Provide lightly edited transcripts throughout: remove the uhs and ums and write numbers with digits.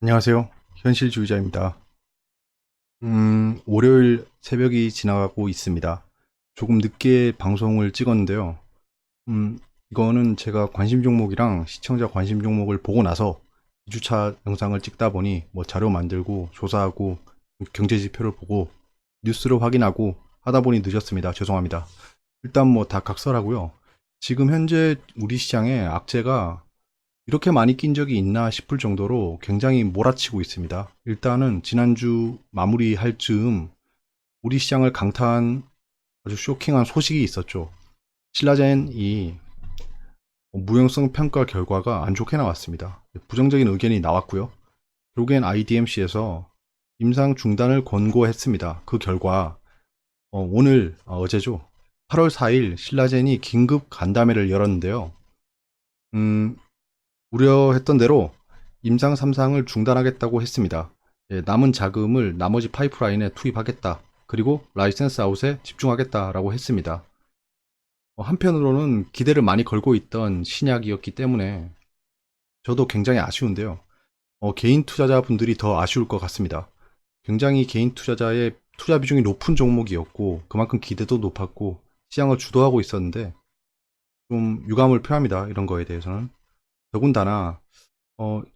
안녕하세요. 현실주의자입니다. 월요일 새벽이 지나가고 있습니다. 조금 늦게 방송을 찍었는데요. 이거는 제가 관심 종목이랑 시청자 관심 종목을 보고 나서 2주차 영상을 찍다 보니 뭐 자료 만들고 조사하고 경제 지표를 보고 뉴스를 확인하고 하다 보니 늦었습니다. 죄송합니다. 일단 뭐 다 각설하고요. 지금 현재 우리 시장에 악재가 이렇게 많이 낀 적이 있나 싶을 정도로 굉장히 몰아치고 있습니다. 일단은 지난주 마무리할 즈음 우리 시장을 강타한 아주 쇼킹한 소식이 있었죠. 신라젠이 무용성 평가 결과가 안 좋게 나왔습니다. 부정적인 의견이 나왔고요. 결국엔 IDMC에서 임상 중단을 권고했습니다. 그 결과 오늘 어제죠. 8월 4일 신라젠이 긴급 간담회를 열었는데요. 음, 우려했던 대로 임상 3상을 중단하겠다고 했습니다. 남은 자금을 나머지 파이프라인에 투입하겠다. 그리고 라이센스 아웃에 집중하겠다라고 했습니다. 한편으로는 기대를 많이 걸고 있던 신약이었기 때문에 저도 굉장히 아쉬운데요. 개인 투자자분들이 더 아쉬울 것 같습니다. 굉장히 개인 투자자의 투자 비중이 높은 종목이었고 그만큼 기대도 높았고 시장을 주도하고 있었는데 좀 유감을 표합니다. 이런 거에 대해서는. 더군다나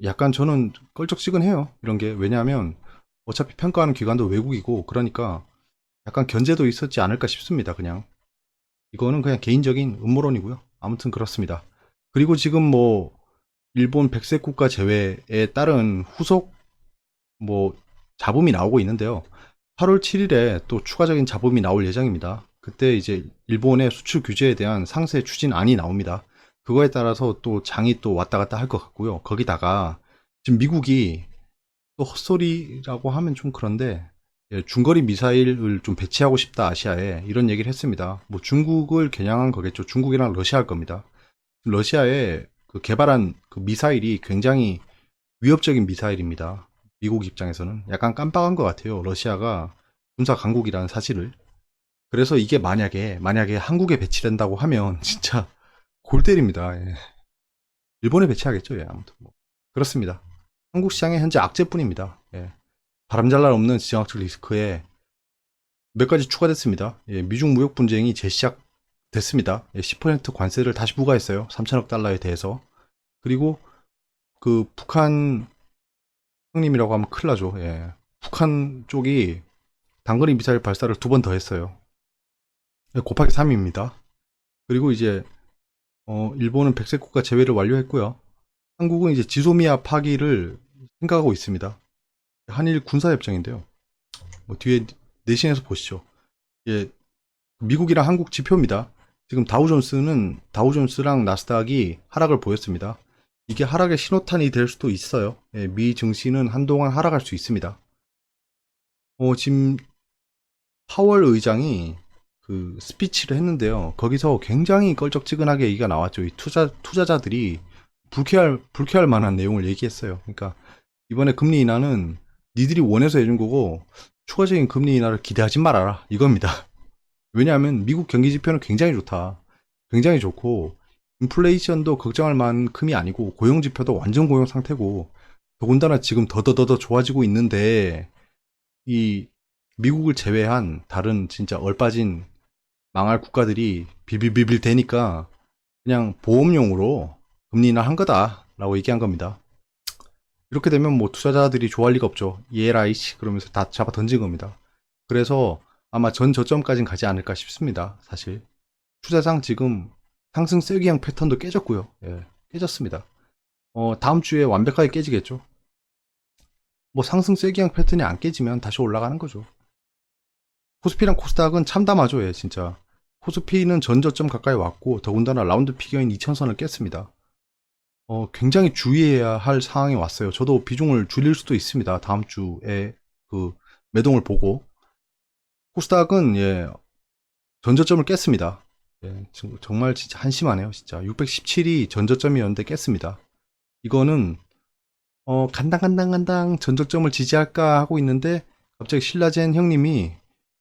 약간 저는 껄쩍지근해요. 이런 게. 왜냐하면 어차피 평가하는 기관도 외국이고 그러니까 약간 견제도 있었지 않을까 싶습니다. 그냥. 이거는 그냥 개인적인 음모론이고요. 아무튼 그렇습니다. 그리고 지금 뭐 일본 백색 국가 제외에 따른 후속 뭐 잡음이 나오고 있는데요. 8월 7일에 또 추가적인 잡음이 나올 예정입니다. 그때 이제 일본의 수출 규제에 대한 상세 추진안이 나옵니다. 그거에 따라서 또 장이 또 왔다 갔다 할 것 같고요. 거기다가 지금 미국이 또 헛소리라고 하면 좀 그런데 중거리 미사일을 좀 배치하고 싶다 아시아에 이런 얘기를 했습니다. 뭐 중국을 겨냥한 거겠죠. 중국이랑 러시아 할 겁니다. 러시아에 그 개발한 그 미사일이 굉장히 위협적인 미사일입니다. 미국 입장에서는 약간 깜빡한 것 같아요. 러시아가 군사 강국이라는 사실을. 그래서 이게 만약에 한국에 배치된다고 하면 진짜 골 때립니다. 예. 일본에 배치하겠죠. 예, 아무튼 뭐 그렇습니다. 한국 시장에 현재 악재뿐입니다. 예. 바람잘 날 없는 지정학적 리스크에 몇 가지 추가됐습니다. 예, 미중 무역 분쟁이 재시작됐습니다. 예, 10% 관세를 다시 부과했어요. 3천억 달러에 대해서. 그리고 그 북한 형님이라고 하면 큰일 나죠. 예. 북한 쪽이 단거리 미사일 발사를 2번 더 했어요. 예, 곱하기 3입니다. 그리고 이제 일본은 백색 국가 제외를 완료했고요. 한국은 이제 지소미아 파기를 생각하고 있습니다. 한일 군사협정인데요. 뭐 뒤에 내신에서 보시죠. 예, 미국이랑 한국 지표입니다. 지금 다우존스랑 나스닥이 하락을 보였습니다. 이게 하락의 신호탄이 될 수도 있어요. 예, 미 증시는 한동안 하락할 수 있습니다. 지금 파월 의장이 그 스피치를 했는데요. 거기서 굉장히 껄쩍지근하게 얘기가 나왔죠. 이 투자자들이 불쾌할 만한 내용을 얘기했어요. 그러니까 이번에 금리 인하는 니들이 원해서 해준 거고 추가적인 금리 인하를 기대하지 말아라 이겁니다. 왜냐하면 미국 경기 지표는 굉장히 좋다. 굉장히 좋고 인플레이션도 걱정할 만큼이 아니고 고용 지표도 완전 고용 상태고 더군다나 지금 더더더더 좋아지고 있는데 이 미국을 제외한 다른 진짜 얼빠진 망할 국가들이 비빌비빌 대니까 그냥 보험용으로 금리 인하 한 거다라고 얘기한 겁니다. 이렇게 되면 뭐 투자자들이 좋아할 리가 없죠. ELIC 그러면서 다 잡아 던진 겁니다. 그래서 아마 전 저점까지는 가지 않을까 싶습니다. 사실 투자상 지금 상승 쐐기형 패턴도 깨졌고요. 예, 깨졌습니다. 다음 주에 완벽하게 깨지겠죠. 뭐 상승 쐐기형 패턴이 안 깨지면 다시 올라가는 거죠. 코스피랑 코스닥은 참담하죠. 예, 진짜. 코스피는 전저점 가까이 왔고 더군다나 라운드 피겨인 2000선을 깼습니다. 굉장히 주의해야 할 상황이 왔어요. 저도 비중을 줄일 수도 있습니다. 다음 주에 그 매동을 보고. 코스닥은 예, 전저점을 깼습니다. 예, 정말 진짜 한심하네요. 진짜 617이 전저점이었는데 깼습니다. 이거는 간당간당간당 전저점을 지지할까 하고 있는데 갑자기 신라젠 형님이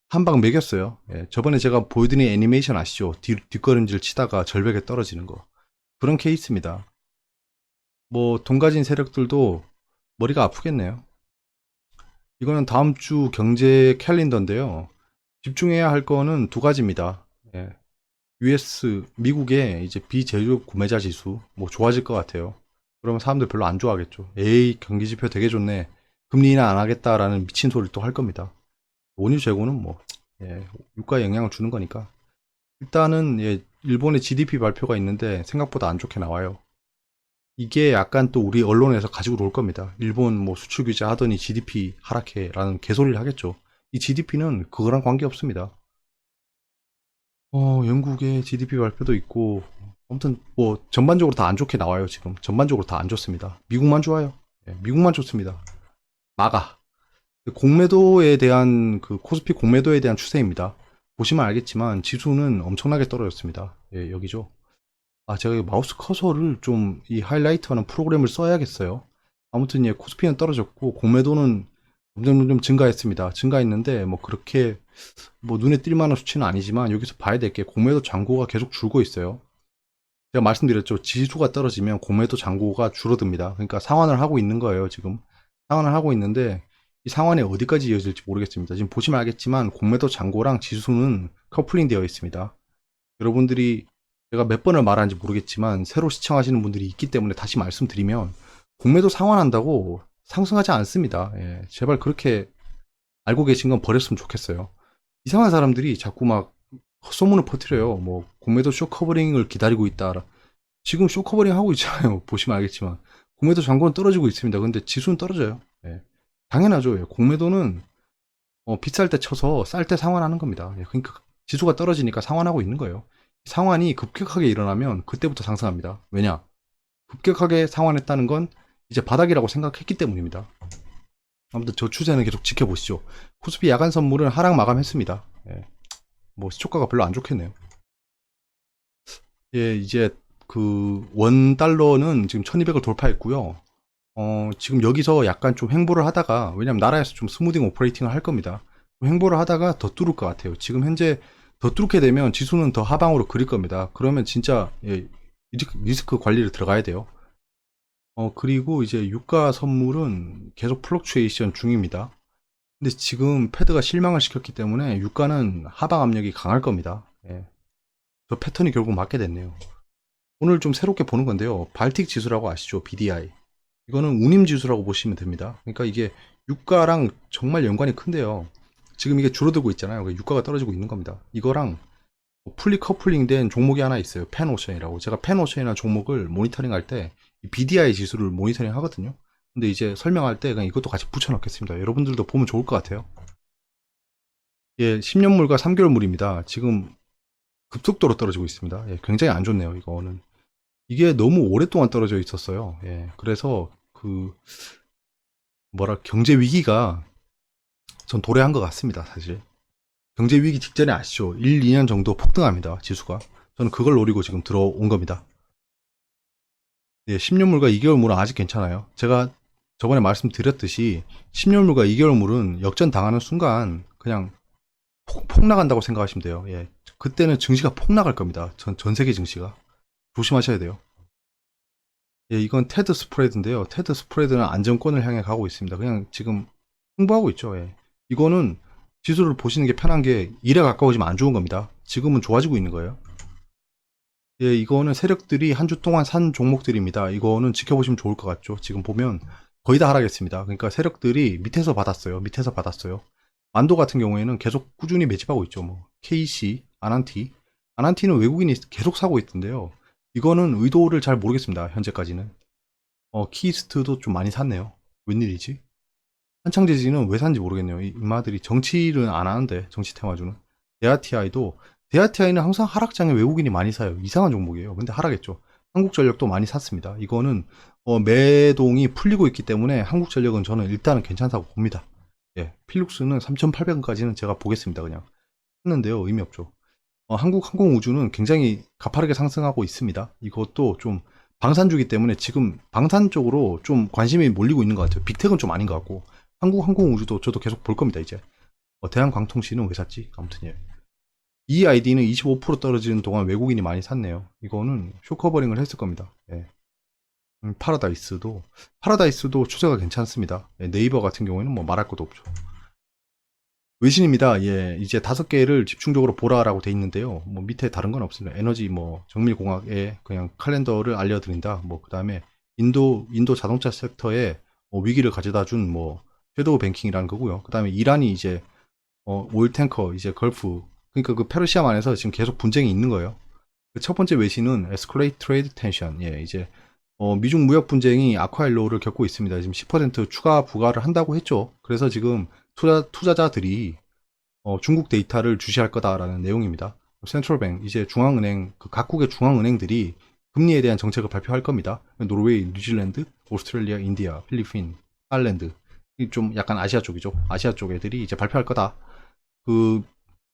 한 방 매겼어요. 예, 저번에 제가 보여드린 애니메이션 아시죠? 뒷걸음질 치다가 절벽에 떨어지는 거. 그런 케이스입니다. 뭐 돈 가진 세력들도 머리가 아프겠네요. 이거는 다음 주 경제 캘린더인데요. 집중해야 할 거는 두 가지입니다. 예. US, 미국의 이제 비제조업 구매자 지수, 뭐 좋아질 것 같아요. 그러면 사람들 별로 안 좋아하겠죠. 에이, 경기 지표 되게 좋네. 금리 인하 안 하겠다라는 미친 소리를 또 할 겁니다. 원유 재고는 뭐, 예, 유가에 영향을 주는 거니까. 일단은, 예, 일본의 GDP 발표가 있는데 생각보다 안 좋게 나와요. 이게 약간 또 우리 언론에서 가지고 놀 겁니다. 일본 뭐 수출 규제 하더니 GDP 하락해라는 개소리를 하겠죠. 이 GDP는 그거랑 관계 없습니다. 영국의 GDP 발표도 있고, 아무튼 뭐 전반적으로 다 안 좋게 나와요, 지금. 전반적으로 다 안 좋습니다. 미국만 좋아요. 예, 미국만 좋습니다. 마가. 공매도에 대한 그 코스피 공매도에 대한 추세입니다. 보시면 알겠지만 지수는 엄청나게 떨어졌습니다. 예, 여기죠. 아, 제가 이 마우스 커서를 좀 이 하이라이트하는 프로그램을 써야겠어요. 아무튼 예, 코스피는 떨어졌고 공매도는 점점 증가했습니다. 증가했는데 뭐 그렇게 뭐 눈에 띌 만한 수치는 아니지만 여기서 봐야 될 게 공매도 잔고가 계속 줄고 있어요. 제가 말씀드렸죠. 지수가 떨어지면 공매도 잔고가 줄어듭니다. 그러니까 상환을 하고 있는 거예요, 지금. 상환을 하고 있는데 이 상환이 어디까지 이어질지 모르겠습니다. 지금 보시면 알겠지만 공매도 잔고랑 지수는 커플링 되어 있습니다. 여러분들이 제가 몇 번을 말하는지 모르겠지만 새로 시청하시는 분들이 있기 때문에 다시 말씀드리면 공매도 상환한다고 상승하지 않습니다. 예, 제발 그렇게 알고 계신 건 버렸으면 좋겠어요. 이상한 사람들이 자꾸 막 헛소문을 퍼뜨려요. 뭐 공매도 쇼 커버링을 기다리고 있다. 지금 쇼 커버링 하고 있잖아요. 보시면 알겠지만 공매도 잔고는 떨어지고 있습니다. 근데 지수는 떨어져요. 예. 당연하죠. 예. 공매도는 비쌀 때 쳐서 쌀 때 상환하는 겁니다. 예. 그러니까 지수가 떨어지니까 상환하고 있는 거예요. 상환이 급격하게 일어나면 그때부터 상승합니다. 왜냐? 급격하게 상환했다는 건 이제 바닥이라고 생각했기 때문입니다. 아무튼 저 추세는 계속 지켜보시죠. 코스피 야간 선물은 하락 마감했습니다. 예. 뭐 시초가가 별로 안 좋겠네요. 예, 이제 그 원 달러는 지금 1200을 돌파했고요. 지금 여기서 약간 좀 횡보를 하다가, 왜냐면 나라에서 좀 스무딩 오퍼레이팅을 할 겁니다. 횡보를 하다가 더 뚫을 것 같아요. 지금 현재 더 뚫게 되면 지수는 더 하방으로 그릴 겁니다. 그러면 진짜 예, 리스크 관리를 들어가야 돼요. 그리고 이제 유가 선물은 계속 플럭추에이션 중입니다. 근데 지금 패드가 실망을 시켰기 때문에 유가는 하방 압력이 강할 겁니다. 예. 저 패턴이 결국 맞게 됐네요. 오늘 좀 새롭게 보는 건데요. 발틱 지수라고 아시죠? BDI. 이거는 운임 지수라고 보시면 됩니다. 그러니까 이게 유가랑 정말 연관이 큰데요. 지금 이게 줄어들고 있잖아요. 그러니까 유가가 떨어지고 있는 겁니다. 이거랑 풀리 커플링 된 종목이 하나 있어요. 펜오션이라고. 제가 펜오션이라는 종목을 모니터링 할 때 BDI 지수를 모니터링 하거든요. 근데 이제 설명할 때 그냥 이것도 같이 붙여넣겠습니다. 여러분들도 보면 좋을 것 같아요. 예, 10년물과 3개월물입니다. 지금 급속도로 떨어지고 있습니다. 예, 굉장히 안 좋네요. 이거는. 이게 너무 오랫동안 떨어져 있었어요. 예, 그래서 그 뭐라 경제 위기가 전 도래한 것 같습니다. 사실 경제 위기 직전에 아시죠? 1, 2년 정도 폭등합니다. 지수가. 저는 그걸 노리고 지금 들어온 겁니다. 예, 10년물과 2개월물은 아직 괜찮아요. 제가 저번에 말씀드렸듯이 10년물과 2개월물은 역전 당하는 순간 그냥 폭 나간다고 생각하시면 돼요. 예, 그때는 증시가 폭 나갈 겁니다. 전 세계 증시가. 조심하셔야 돼요. 예, 이건 테드 스프레드인데요. 테드 스프레드는 안정권을 향해 가고 있습니다. 그냥 지금 홍보하고 있죠. 예. 이거는 지수를 보시는 게 편한 게 1에 가까워지면 안 좋은 겁니다. 지금은 좋아지고 있는 거예요. 예, 이거는 세력들이 한 주 동안 산 종목들입니다. 이거는 지켜보시면 좋을 것 같죠. 지금 보면 거의 다 하락했습니다. 그러니까 세력들이 밑에서 받았어요. 밑에서 받았어요. 만도 같은 경우에는 계속 꾸준히 매집하고 있죠. 뭐 KC, 아난티. 아난티는 외국인이 계속 사고 있던데요. 이거는 의도를 잘 모르겠습니다. 현재까지는. 키스트도 좀 많이 샀네요. 웬일이지? 한창재지는 왜 산지 모르겠네요. 이 인마들이 정치를 안 하는데, 정치 테마주는. 데아티아이는 항상 하락장에 외국인이 많이 사요. 이상한 종목이에요. 근데 하락했죠. 한국전력도 많이 샀습니다. 이거는 매동이 풀리고 있기 때문에 한국전력은 저는 일단은 괜찮다고 봅니다. 예, 필룩스는 3,800원까지는 제가 보겠습니다. 그냥 했는데요. 의미 없죠. 한국항공우주는 굉장히 가파르게 상승하고 있습니다. 이것도 좀 방산주기 때문에 지금 방산 쪽으로 좀 관심이 몰리고 있는 것 같아요. 빅텍은 좀 아닌 것 같고 한국항공우주도 저도 계속 볼 겁니다. 이제 대한광통시는 왜 샀지? 아무튼 예. 이 아이디는 25% 떨어지는 동안 외국인이 많이 샀네요. 이거는 쇼커버링을 했을 겁니다. 예. 파라다이스도 추세가 괜찮습니다. 예, 네이버 같은 경우에는 뭐 말할 것도 없죠. 외신입니다. 예, 이제 5개를 집중적으로 보라라고 돼 있는데요. 뭐 밑에 다른 건 없습니다. 에너지, 뭐 정밀공학에 그냥 칼렌더를 알려드린다. 뭐 그다음에 인도 자동차 섹터에 위기를 가져다 준 뭐 섀도우 뱅킹이라는 거고요. 그다음에 이란이 이제 오일 탱커 이제 걸프, 그러니까 그 페르시아 안에서 지금 계속 분쟁이 있는 거예요. 그 첫 번째 외신은 Escalate Trade Tension. 예, 이제 미중 무역 분쟁이 악화일로를 겪고 있습니다. 지금 10% 추가 부과를 한다고 했죠. 그래서 지금 투자자들이 중국 데이터를 주시할 거다라는 내용입니다. 센트럴뱅, 이제 중앙은행, 그 각국의 중앙은행들이 금리에 대한 정책을 발표할 겁니다. 노르웨이, 뉴질랜드, 오스트레일리아, 인디아, 필리핀, 아일랜드, 좀 약간 아시아 쪽이죠. 아시아 쪽 애들이 이제 발표할 거다. 그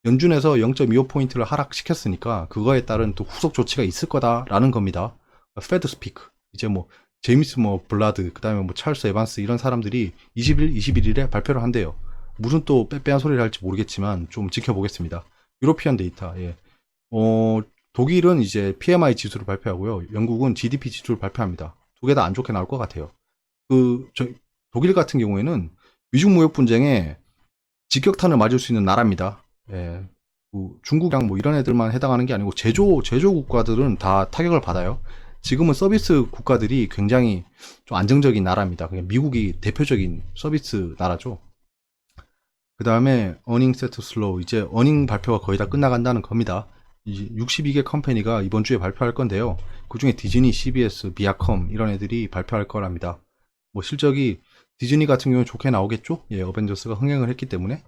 연준에서 0.25포인트를 하락시켰으니까 그거에 따른 또 후속 조치가 있을 거다라는 겁니다. 페드 스피크, 이제 뭐 제임스 뭐 블라드, 그다음에 뭐 찰스 에반스 이런 사람들이 20일, 21일에 발표를 한대요. 무슨 또 빼빼한 소리를 할지 모르겠지만 좀 지켜보겠습니다. 유로피안 데이터, 예. 독일은 이제 PMI 지수를 발표하고요. 영국은 GDP 지수를 발표합니다. 두 개 다 안 좋게 나올 것 같아요. 독일 같은 경우에는 미중 무역 분쟁에 직격탄을 맞을 수 있는 나라입니다. 예. 중국이랑 뭐 이런 애들만 해당하는 게 아니고 제조 국가들은 다 타격을 받아요. 지금은 서비스 국가들이 굉장히 좀 안정적인 나라입니다. 그냥 미국이 대표적인 서비스 나라죠. 그 다음에 어닝 세트 슬로우, 이제 어닝 발표가 거의 다 끝나간다는 겁니다. 이제 62개 컴퍼니가 이번 주에 발표할 건데요. 그 중에 디즈니, CBS, 비아컴 이런 애들이 발표할 거랍니다. 뭐 실적이 디즈니 같은 경우는 좋게 나오겠죠? 예, 어벤져스가 흥행을 했기 때문에.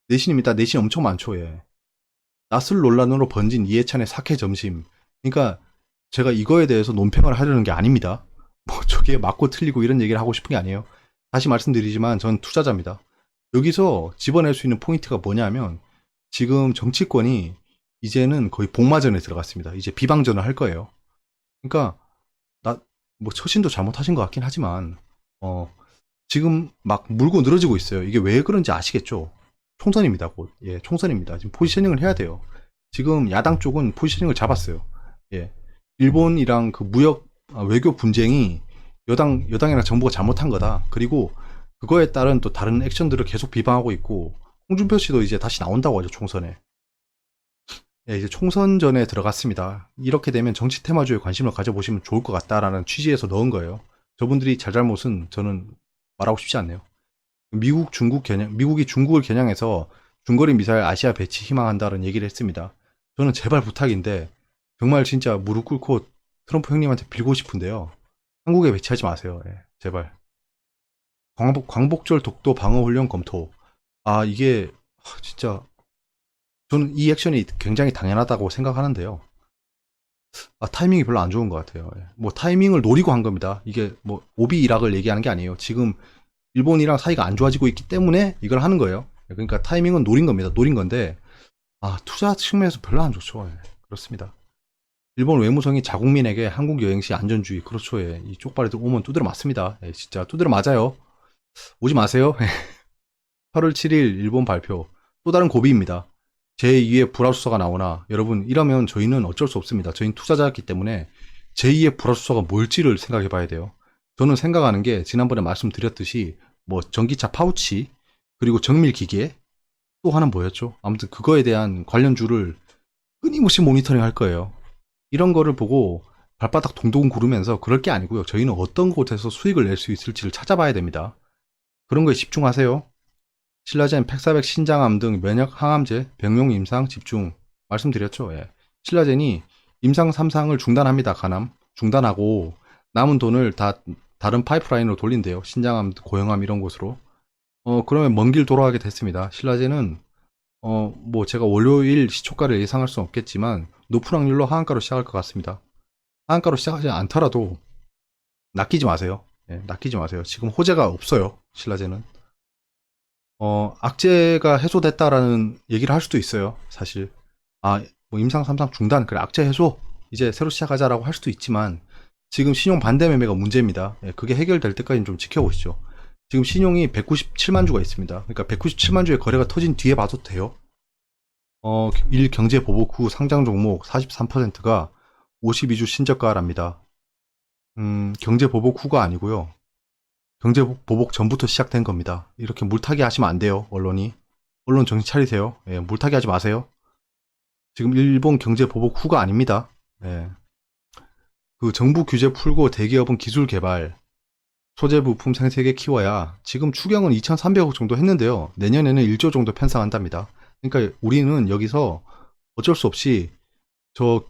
내신입니다. 내신 엄청 많죠. 예. 낯을 논란으로 번진 이해찬의 사케 점심. 그러니까 제가 이거에 대해서 논평을 하려는 게 아닙니다. 뭐 저게 맞고 틀리고 이런 얘기를 하고 싶은 게 아니에요. 다시 말씀드리지만 전 투자자입니다. 여기서 집어낼 수 있는 포인트가 뭐냐면 지금 정치권이 이제는 거의 복마전에 들어갔습니다. 이제 비방전을 할 거예요. 그러니까 뭐 처신도 잘못하신 것 같긴 하지만 지금 막 물고 늘어지고 있어요. 이게 왜 그런지 아시겠죠? 총선입니다. 곧. 예, 총선입니다. 지금 포지셔닝을 해야 돼요. 지금 야당 쪽은 포지셔닝을 잡았어요. 예. 일본이랑 그 외교 분쟁이 여당이랑 정부가 잘못한 거다. 그리고 그거에 따른 또 다른 액션들을 계속 비방하고 있고, 홍준표 씨도 이제 다시 나온다고 하죠, 총선에. 예, 이제 총선전에 들어갔습니다. 이렇게 되면 정치 테마주에 관심을 가져보시면 좋을 것 같다라는 취지에서 넣은 거예요. 저분들이 잘잘못은 저는 말하고 싶지 않네요. 미국이 중국을 겨냥해서 중거리 미사일 아시아 배치 희망한다는 얘기를 했습니다. 저는 제발 부탁인데 정말 진짜 무릎 꿇고 트럼프 형님한테 빌고 싶은데요. 한국에 배치하지 마세요. 예, 제발. 광복절 독도 방어 훈련 검토. 아, 이게 진짜 저는 이 액션이 굉장히 당연하다고 생각하는데요. 타이밍이 별로 안 좋은 것 같아요. 예. 뭐 타이밍을 노리고 한 겁니다. 이게 뭐 오비 이락을 얘기하는 게 아니에요. 지금 일본이랑 사이가 안 좋아지고 있기 때문에 이걸 하는 거예요. 그러니까 타이밍은 노린 겁니다. 노린 건데 투자 측면에서 별로 안 좋죠. 예. 그렇습니다. 일본 외무성이 자국민에게 한국 여행 시 안전주의, 그렇죠. 예. 이 쪽발이들 오면 두드려 맞습니다. 예, 진짜 두드려 맞아요. 오지 마세요. 8월 7일 일본 발표. 또 다른 고비입니다. 제2의 불화수소가 나오나, 여러분 이러면 저희는 어쩔 수 없습니다. 저희는 투자자였기 때문에 제2의 불화수소가 뭘지를 생각해 봐야 돼요. 저는 생각하는 게 지난번에 말씀드렸듯이 뭐 전기차 파우치, 그리고 정밀기계, 또 하나는 뭐였죠? 아무튼 그거에 대한 관련주를 끊임없이 모니터링 할 거예요. 이런 거를 보고 발바닥 동동 구르면서 그럴 게 아니고요. 저희는 어떤 곳에서 수익을 낼 수 있을지를 찾아봐야 됩니다. 그런 거에 집중하세요. 신라젠, 팩사백, 신장암 등 면역 항암제, 병용 임상 집중 말씀드렸죠. 예. 신라젠이 임상 3상을 중단합니다. 간암 중단하고 남은 돈을 다 다른 파이프라인으로 돌린대요. 신장암, 고형암 이런 곳으로. 그러면 먼 길 돌아가게 됐습니다. 신라젠은 뭐 제가 월요일 시초가를 예상할 수는 없겠지만 높은 확률로 하한가로 시작할 것 같습니다. 하한가로 시작하지 않더라도 낚이지 마세요. 예, 낚이지 마세요. 지금 호재가 없어요. 신라젠은. 악재가 해소됐다라는 얘기를 할 수도 있어요. 사실. 뭐 임상 3상 중단, 그래, 악재 해소, 이제 새로 시작하자라고 할 수도 있지만, 지금 신용 반대 매매가 문제입니다. 예, 그게 해결될 때까지는 좀 지켜보시죠. 지금 신용이 197만 주가 있습니다. 그러니까 197만 주의 거래가 터진 뒤에 봐도 돼요. 일 경제 보복 후 상장 종목 43%가 52주 신저가랍니다. 경제 보복 후가 아니고요. 경제 보복 전부터 시작된 겁니다. 이렇게 물타기 하시면 안 돼요, 언론이. 언론 정신 차리세요. 예, 물타기 하지 마세요. 지금 일본 경제 보복 후가 아닙니다. 예. 그 정부 규제 풀고 대기업은 기술 개발, 소재 부품 생태계 키워야 지금 추경은 2,300억 정도 했는데요. 내년에는 1조 정도 편성한답니다. 그러니까 우리는 여기서 어쩔 수 없이 저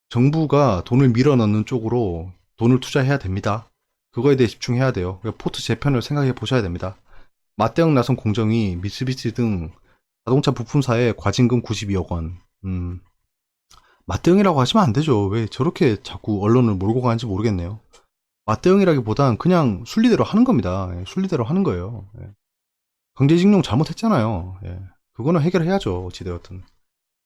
정부가 돈을 밀어넣는 쪽으로 돈을 투자해야 됩니다. 그거에 대해 집중해야 돼요. 포트 재편을 생각해 보셔야 됩니다. 맞대응 나선 공정위, 미쓰비시 등 자동차 부품사에 과징금 92억 원. 맞대응이라고 하시면 안 되죠. 왜 저렇게 자꾸 언론을 몰고 가는지 모르겠네요. 맞대응이라기보단 그냥 순리대로 하는 겁니다. 예, 순리대로 하는 거예요. 예. 강제징용 잘못했잖아요. 예. 그거는 해결해야죠. 어찌되었든.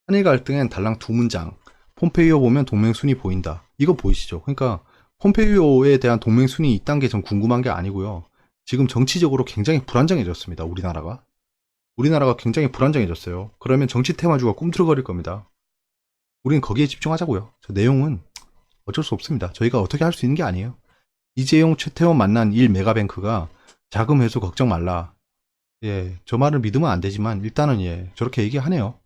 한일 갈등엔 달랑 두 문장. 폼페이오 보면 동맹순이 보인다. 이거 보이시죠? 그러니까 폼페이오에 대한 동맹순이 있단 게 전 궁금한 게 아니고요. 지금 정치적으로 굉장히 불안정해졌습니다. 우리나라가. 우리나라가 굉장히 불안정해졌어요. 그러면 정치 테마주가 꿈틀거릴 겁니다. 우리는 거기에 집중하자고요. 저 내용은 어쩔 수 없습니다. 저희가 어떻게 할 수 있는 게 아니에요. 이재용, 최태원 만난 1메가뱅크가 자금 회수 걱정 말라. 예, 저 말을 믿으면 안 되지만 일단은 예, 저렇게 얘기하네요.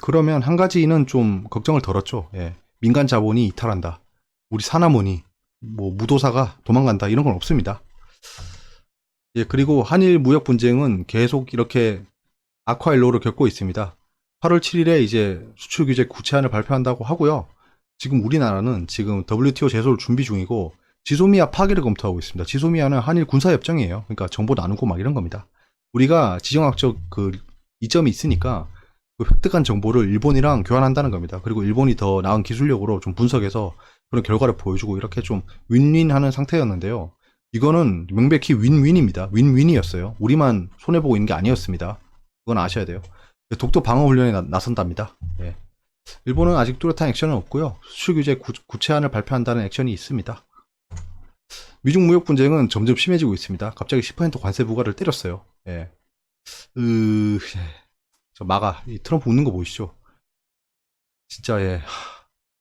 그러면 한 가지는 좀 걱정을 덜었죠. 예, 민간 자본이 이탈한다. 우리 사나무니, 뭐 무도사가 도망간다 이런 건 없습니다. 예, 그리고 한일 무역 분쟁은 계속 이렇게 악화일로를 겪고 있습니다. 8월 7일에 이제 수출 규제 구체안을 발표한다고 하고요. 지금 우리나라는 지금 WTO 제소를 준비 중이고 지소미아 파기를 검토하고 있습니다. 지소미아는 한일 군사협정이에요. 그러니까 정보 나누고 막 이런 겁니다. 우리가 지정학적 그 이점이 있으니까 그 획득한 정보를 일본이랑 교환한다는 겁니다. 그리고 일본이 더 나은 기술력으로 좀 분석해서 그런 결과를 보여주고 이렇게 좀 윈윈하는 상태였는데요. 이거는 명백히 윈윈입니다. 윈윈이었어요. 우리만 손해보고 있는 게 아니었습니다. 그건 아셔야 돼요. 독도 방어 훈련에 나선답니다. 예. 일본은 아직 뚜렷한 액션은 없고요. 수출 규제 구체안을 발표한다는 액션이 있습니다. 미중 무역 분쟁은 점점 심해지고 있습니다. 갑자기 10% 관세 부과를 때렸어요. 예. 저 마가 이 트럼프 웃는 거 보이시죠? 진짜 예.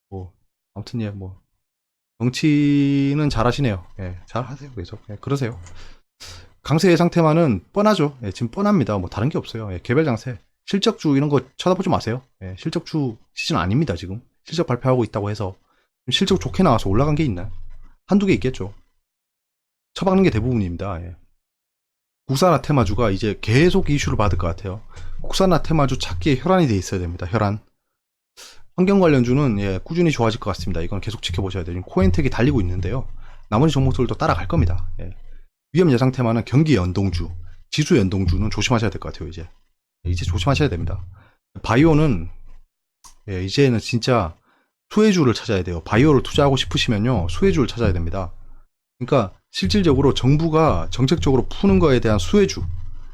뭐 아무튼 예, 뭐 정치는 잘하시네요. 예, 잘하세요. 계속 예, 그러세요. 강세의 상태만은 뻔하죠. 예, 지금 뻔합니다. 뭐 다른 게 없어요. 예, 개별 장세, 실적주 이런 거 쳐다보지 마세요. 예, 실적주 시즌 아닙니다. 지금 실적 발표하고 있다고 해서 실적 좋게 나와서 올라간 게 있나요? 한두 개 있겠죠. 처박는 게 대부분입니다. 예. 국산화 테마주가 이제 계속 이슈를 받을 것 같아요. 국산화 테마주 찾기에 혈안이 돼 있어야 됩니다. 혈안. 환경 관련주는 예, 꾸준히 좋아질 것 같습니다. 이건 계속 지켜보셔야 돼요. 코엔텍이 달리고 있는데요. 나머지 종목들도 따라갈 겁니다. 예. 위험 예상 테마는 경기 연동주, 지수 연동주는 조심하셔야 될 것 같아요. 이제 조심하셔야 됩니다. 바이오는 예, 이제는 진짜 수혜주를 찾아야 돼요. 바이오를 투자하고 싶으시면요, 수혜주를 찾아야 됩니다. 그러니까 실질적으로 정부가 정책적으로 푸는 거에 대한 수혜주,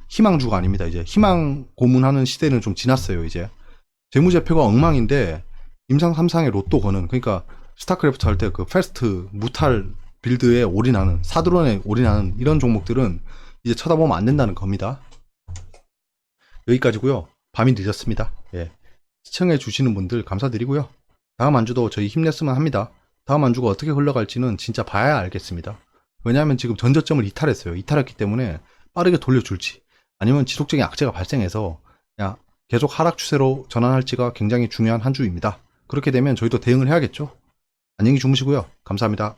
희망주가 아닙니다. 이제 희망 고문하는 시대는 좀 지났어요. 이제 재무제표가 엉망인데 임상 3상의 로또 거는, 그러니까 스타크래프트 할 때 그 패스트 무탈 빌드에 올인하는, 사드론에 올인하는 이런 종목들은 이제 쳐다보면 안 된다는 겁니다. 여기까지고요. 밤이 늦었습니다. 예. 시청해 주시는 분들 감사드리고요. 다음 한 주도 저희 힘냈으면 합니다. 다음 한 주가 어떻게 흘러갈지는 진짜 봐야 알겠습니다. 왜냐하면 지금 전저점을 이탈했어요. 이탈했기 때문에 빠르게 돌려줄지 아니면 지속적인 악재가 발생해서 그냥 계속 하락 추세로 전환할지가 굉장히 중요한 한 주입니다. 그렇게 되면 저희도 대응을 해야겠죠. 안녕히 주무시고요. 감사합니다.